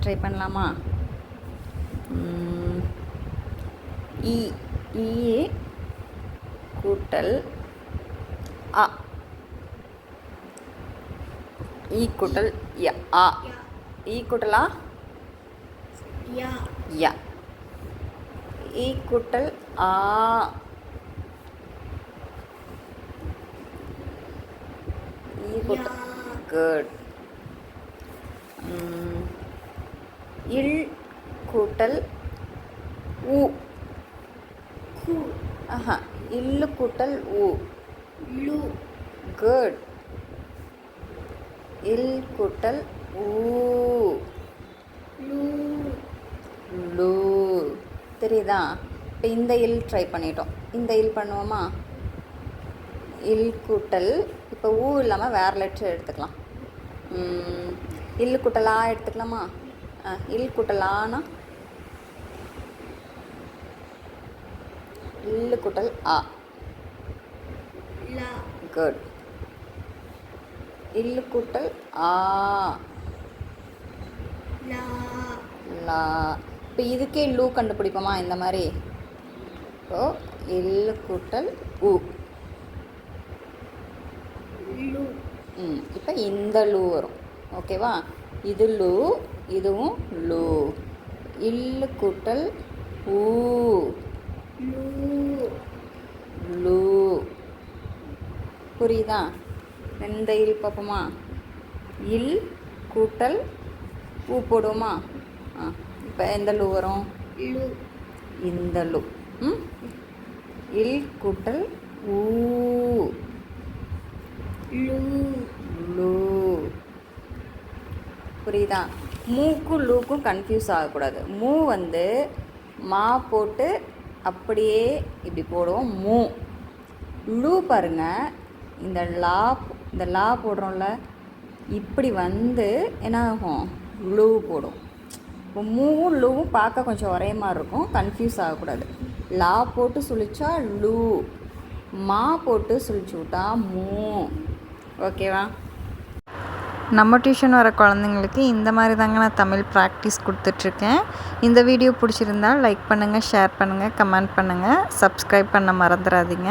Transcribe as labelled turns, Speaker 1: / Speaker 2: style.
Speaker 1: Try பண்ணலாமா? இ ஈ கூட்டல் அ. ஈ கூட்டல் ய ஆ. ஈ கூட்டல் ஆ ய. ஈ கூட்டல் ஆ. ஈ கூட்டல் குட். இல் கூட்டல் உ. இல்லு கூட்டல் உ. குட். இல் கூட்டல் ஊ. லூ. தெரியுதா? இப்போ இந்த இல் ட்ரை பண்ணிட்டோம். இந்த இல் பண்ணுவோமா? இல் கூட்டல் இப்போ ஊ இல்லாமல் வேறு லெட்டர் எடுத்துக்கலாம். இல் கூட்டல் ஆ எடுத்துக்கலாமா? இல் கூட்டல் ஆனா இல்லு கூட்டல் ஆ. குட். இல்லு கூட்டல் ஆ. லா. இப்போ இதுக்கே லூ கண்டுபிடிப்போமா இந்த மாதிரி? இப்போ இல்லு கூட்டல் உ. இப்போ இந்த லூ வரும். ஓகேவா? இது லூ, இதுவும் லூ. இல்லு கூட்டல் ஊ. லூ. புரியுதா? இந்த இல் பார்ப்போமா? இல் கூட்டல் ஊ போடுவோமா? இப்போ எந்த லூ வரும்? இந்த லூ. இல் கூட்டல் ஊ. லூ. புரியுதா? மூக்கும் லூக்கும் கன்ஃபியூஸ் ஆகக்கூடாது. மூ வந்து மா போட்டு அப்படியே இப்படி போடுவோம் மூ. லூ பாருங்க, இந்த லா போடுறோம்ல, இப்படி வந்து என்ன ஆகும்? லூ போடும். இப்போ மூவும் லூவும் பார்க்க கொஞ்சம் ஒரே மாதிரி இருக்கும், கன்ஃபியூஸ் ஆகக்கூடாது. லா போட்டு சுழிச்சா லூ, மா போட்டு சுழிச்சு விட்டா மூ. ஓகேவா? நம்ம டியூஷன் வர குழந்தைங்களுக்கு இந்த மாதிரி தாங்க நான் தமிழ் ப்ராக்டிஸ் கொடுத்துட்ருக்கேன். இந்த வீடியோ பிடிச்சிருந்தால் லைக் பண்ணுங்கள், ஷேர் பண்ணுங்கள், கமெண்ட் பண்ணுங்கள், சப்ஸ்கிரைப் பண்ண மறந்துடாதீங்க.